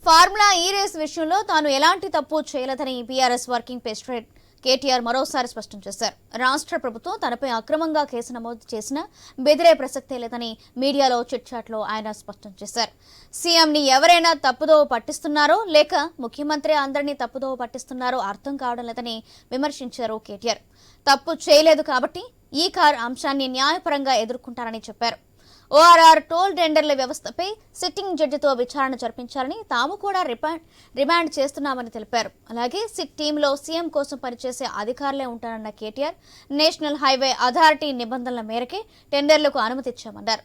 Formula ఈ race విషయంలో తాను ఎలాంటి తప్పు చేయలేదని బీఆర్ఎస్ వర్కింగ్ ప్రెసిడెంట్ కేటీఆర్ మరోసారి స్పష్టం చేశారు. రాష్ట్ర ప్రభుత్వం తనపై అక్రమంగా కేసు నమోదు చేసినా బెదిరే ప్రసక్తే లేదని మీడియాలో చిట్చాట్లో ఆయన స్పష్టం చేశారు. సీఎంని ఎవరైనా తప్పుదోవ పట్టిస్తున్నారో లేక ముఖ్యమంత్రి అందరినీ తప్పుదోవ పట్టిస్తున్నారో అర్థం కావడం లేదని విమర్శించారు కేటీఆర్. తప్పు చేయలేదు కాబట్టి ఈ కార్ అంశాన్ని న్యాయపరంగా ఎదుర్కొంటారని చెప్పారు. ఓఆర్ఆర్ టోల్ టెండర్ల వ్యవస్థపై సిట్టింగ్ జడ్జితో విచారణ జరిపించాలని తాము కూడా రిమాండ్ చేస్తున్నామని తెలిపారు. అలాగే సిట్ టీంలో సీఎం కోసం పనిచేసే అధికారులే ఉంటారన్న కేటీఆర్ నేషనల్ హైవే అథారిటీ నిబంధనల మేరకే టెండర్లకు అనుమతిచ్చామన్నారు.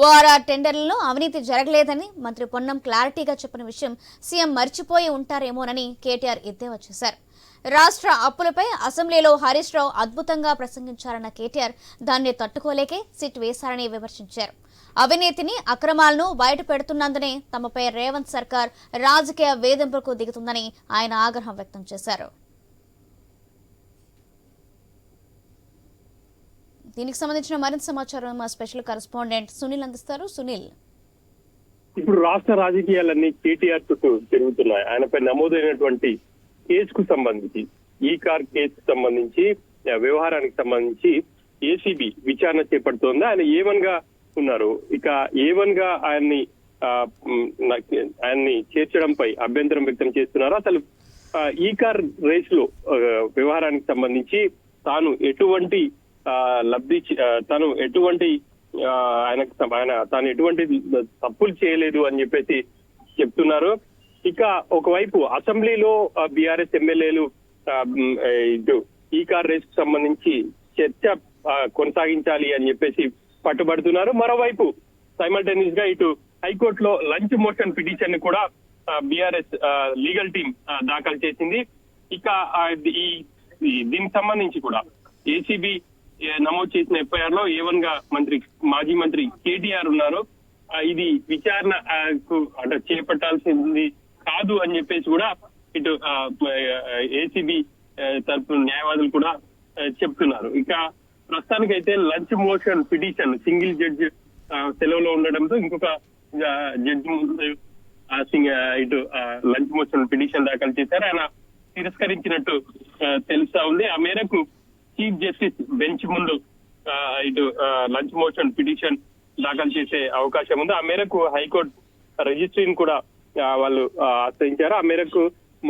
ఓఆర్ఆర్ టెండర్లలో అవినీతి జరగలేదని మంత్రి పొన్నం క్లారిటీగా చెప్పిన విషయం సీఎం మర్చిపోయి ఉంటారేమోనని కేటీఆర్ ఎద్దేవా చేశారు. రాష్ట్ర అప్పులపై అసెంబ్లీలో హరీష్ రావు అద్భుతంగా ప్రసంగించారన్న కేటీఆర్ దాన్ని తట్టుకోలేకే సిట్ వేశారని విమర్శించారు. అవినీతిని అక్రమాలను బయట పెడుతున్నందునే తమపై రేవంత్ సర్కార్ రాజకీయ వేధింపులకు దిగుతుందని ఆయన ఆగ్రహం వ్యక్తం చేశారు. దీనికి సంబంధించిన మరింత సమాచారం మా స్పెషల్ కరెస్పాండెంట్ సునీల్ అందిస్తారు. సునీల్, ఇప్పుడు రాష్ట్ర రాజకీయాలన్నీ కేటీఆర్ చుట్టూ తిరుగుతున్నాయి. ఆయనపై నమోదైనటువంటి కేసుకు సంబంధించి, ఈ కార్ కేసుకు సంబంధించి వ్యవహారానికి సంబంధించి ఏసీబీ విచారణ చేపడుతోంది. ఆయన A1 గా ఉన్నారు. ఇక A1 గా ఆయన్ని చేర్చడంపై అభ్యంతరం వ్యక్తం చేస్తున్నారు. అసలు ఈ కార్ రేస్ లో వ్యవహారానికి సంబంధించి తాను ఎటువంటి తాను ఎటువంటి తప్పులు చేయలేదు అని చెప్పేసి చెప్తున్నారు. ఇక ఒకవైపు అసెంబ్లీలో బీఆర్ఎస్ ఎమ్మెల్యేలు ఈ కార్ రేస్ కు సంబంధించి చర్చ కొనసాగించాలి అని చెప్పేసి పట్టుబడుతున్నారు. మరోవైపు సైమల్టేనియస్ గా ఇటు హైకోర్టులో లంచ్ మోషన్ పిటిషన్ ని కూడా బీఆర్ఎస్ లీగల్ టీం దాఖలు చేసింది. ఇక దీనికి సంబంధించి కూడా ఏసీబీ నమోదు చేసిన ఎఫ్ఐఆర్ లో A1 గా మాజీ మంత్రి కేటీఆర్ ఉన్నారు. ఇది విచారణ చేపట్టాల్సింది కాదు అని చెప్పేసి కూడా ఇటు ఏసీబీ తరపు న్యాయవాదులు కూడా చెప్తున్నారు. ఇక ప్రస్తుతానికైతే lunch motion petition single judge సెలవులో ఉండడంతో ఇంకొక జడ్జి ఇటు లంచ్ మోషన్ పిటిషన్ దాఖలు చేశారు. ఆయన తిరస్కరించినట్టు తెలుస్తా ఉంది. ఆ మేరకు చీఫ్ జస్టిస్ బెంచ్ ముందు ఇటు లంచ్ మోషన్ పిటిషన్ దాఖలు చేసే అవకాశం ఉంది. ఆ మేరకు హైకోర్టు రిజిస్ట్రీని కూడా వాళ్ళు ఆశ్రయించారు. ఆ మేరకు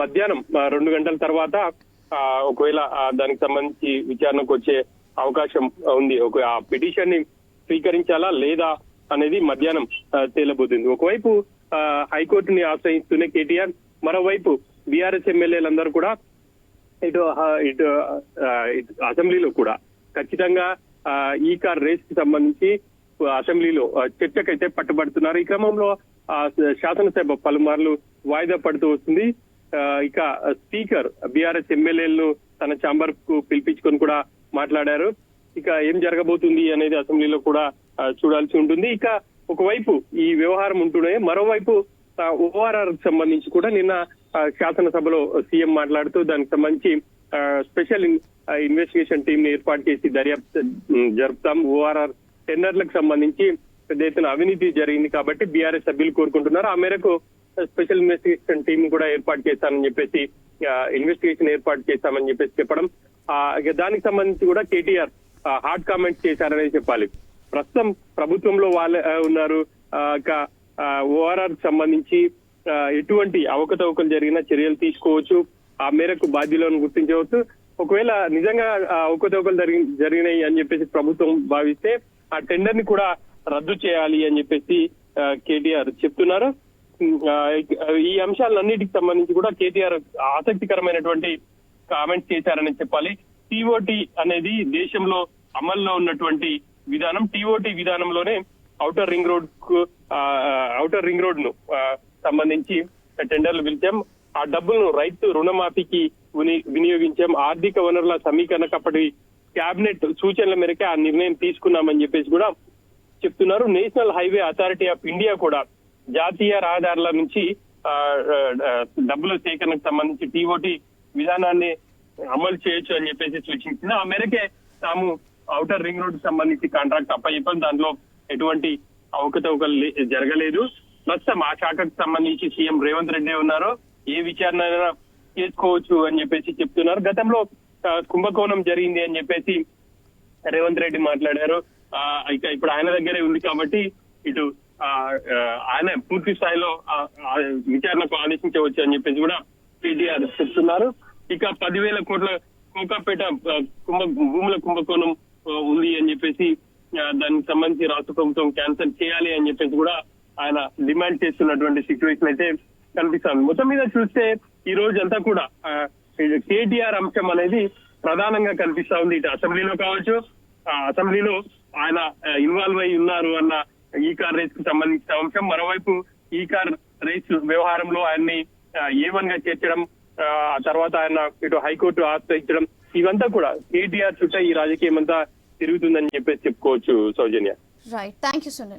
మధ్యాహ్నం 2 గంటల తర్వాత ఒకవేళ దానికి సంబంధించి విచారణకు వచ్చే అవకాశం ఉంది. ఆ పిటిషన్ ని స్వీకరించాలా లేదా అనేది మధ్యాహ్నం తేలబోతుంది. ఒకవైపు హైకోర్టుని ఆశ్రయిస్తూనే కేటీఆర్, మరోవైపు బీఆర్ఎస్ ఎమ్మెల్యేలందరూ కూడా ఇటు అసెంబ్లీలో కూడా ఖచ్చితంగా ఈ కార్ రేస్ కి సంబంధించి అసెంబ్లీలో చర్చకైతే పట్టుబడుతున్నారు. ఈ క్రమంలో శాసనసభ పలుమార్లు వాయిదా పడుతూ వస్తుంది. ఇక స్పీకర్ బీఆర్ఎస్ ఎమ్మెల్యేలను తన ఛాంబర్ కు పిలిపించుకొని కూడా మాట్లాడారు. ఇక ఏం జరగబోతుంది అనేది అసెంబ్లీలో కూడా చూడాల్సి ఉంటుంది. ఇక ఒకవైపు ఈ వ్యవహారం ఉంటూనే మరోవైపు ఓఆర్ఆర్ సంబంధించి కూడా నిన్న శాసనసభలో సీఎం మాట్లాడుతూ దానికి సంబంధించి స్పెషల్ ఇన్వెస్టిగేషన్ టీమ్ ని ఏర్పాటు చేసి దర్యాప్తు జరుపుతాం. ఓఆర్ఆర్ టెండర్లకు సంబంధించి పెద్ద ఎత్తున అవినీతి జరిగింది కాబట్టి బీఆర్ఎస్ సభ్యులు కోరుకుంటున్నారు. ఆ మేరకు స్పెషల్ ఇన్వెస్టిగేషన్ టీమ్ కూడా ఏర్పాటు చేస్తానని చెప్పేసి ఇన్వెస్టిగేషన్ ఏర్పాటు చేస్తామని చెప్పేసి చెప్పడం. దానికి సంబంధించి కూడా కేటీఆర్ హాట్ కామెంట్స్ చేశారనే చెప్పాలి. ప్రస్తుతం ప్రభుత్వంలో వాళ్ళే ఉన్నారు. ఓఆర్ఆర్ సంబంధించి ఎటువంటి అవకతవకలు జరిగినా చర్యలు తీసుకోవచ్చు. ఆ మేరకు బాధ్యులను గుర్తించవచ్చు. ఒకవేళ నిజంగా అవకతవకలు జరిగినాయి అని చెప్పేసి ప్రభుత్వం భావిస్తే ఆ టెండర్ ని కూడా రద్దు చేయాలి అని చెప్పేసి కేటీఆర్ చెప్తున్నారు. ఈ అంశాలన్నిటికి సంబంధించి కూడా కేటీఆర్ ఆసక్తికరమైనటువంటి కామెంట్స్ చేశారని చెప్పాలి. టీఓటీ అనేది దేశంలో అమల్లో ఉన్నటువంటి విధానం. టీఓటీ విధానంలోనే ఔటర్ రింగ్ రోడ్ ను సంబంధించి టెండర్లు పిలిచాం. ఆ డబ్బులను రైతు రుణమాఫీకి వినియోగించాం. ఆర్థిక వనరుల సమీకరణకు అప్పటి కేబినెట్ సూచనల మేరకే ఆ నిర్ణయం తీసుకున్నామని చెప్పేసి కూడా చెప్తున్నారు. National highway authority of India కూడా జాతీయ రహదారుల నుంచి డబ్బుల సేకరణకు సంబంధించి టీఓటీ విధానాన్ని అమలు చేయొచ్చు అని చెప్పేసి సూచించింది. ఆ మేరకే తాము ఔటర్ రింగ్ రోడ్ సంబంధించి కాంట్రాక్ట్ అప్పచెప్పాం. దాంట్లో ఎటువంటి అవకతవకలు జరగలేదు. ప్రస్తుతం ఆ శాఖకు సంబంధించి సీఎం రేవంత్ రెడ్డి ఉన్నారు. ఏ విచారణ అయినా చేసుకోవచ్చు అని చెప్పేసి చెప్తున్నారు. గతంలో కుంభకోణం జరిగింది అని చెప్పేసి రేవంత్ రెడ్డి మాట్లాడారు. ఇక ఇప్పుడు ఆయన దగ్గరే ఉంది కాబట్టి ఇటు ఆయన పూర్తి స్థాయిలో విచారణకు ఆదేశించవచ్చు అని చెప్పేసి కూడా కేటీఆర్ చెప్తున్నారు. ఇక 10,000 కోట్ల కోకాపేట భూముల కుంభకోణం ఉంది అని చెప్పేసి దానికి సంబంధించి రాష్ట్ర ప్రభుత్వం క్యాన్సిల్ చేయాలి అని చెప్పేసి కూడా ఆయన డిమాండ్ చేస్తున్నటువంటి సిచ్యువేషన్ అయితే కనిపిస్తుంది. మొత్తం మీద చూస్తే ఈ రోజు అంతా కూడా కేటీఆర్ అంశం అనేది ప్రధానంగా కనిపిస్తా ఉంది. ఇటు అసెంబ్లీలో కావచ్చు, అసెంబ్లీలో ఆయన ఇన్వాల్వ్ అయి ఉన్నారు అన్న ఈ కార్ రేస్ కు సంబంధించిన అంశం. మరోవైపు ఈ కార్ రేస్ వ్యవహారంలో ఆయన్ని A1 గా చేర్చడం, ఆ తర్వాత ఆయన ఇటు హైకోర్టు ఆశ్రయించడం, ఇవంతా కూడా కేటీఆర్ చుట్టూ ఈ రాజకీయం అంతా తిరుగుతుందని చెప్పేసి చెప్పుకోవచ్చు. Soujanya. Right, thank you Sunil.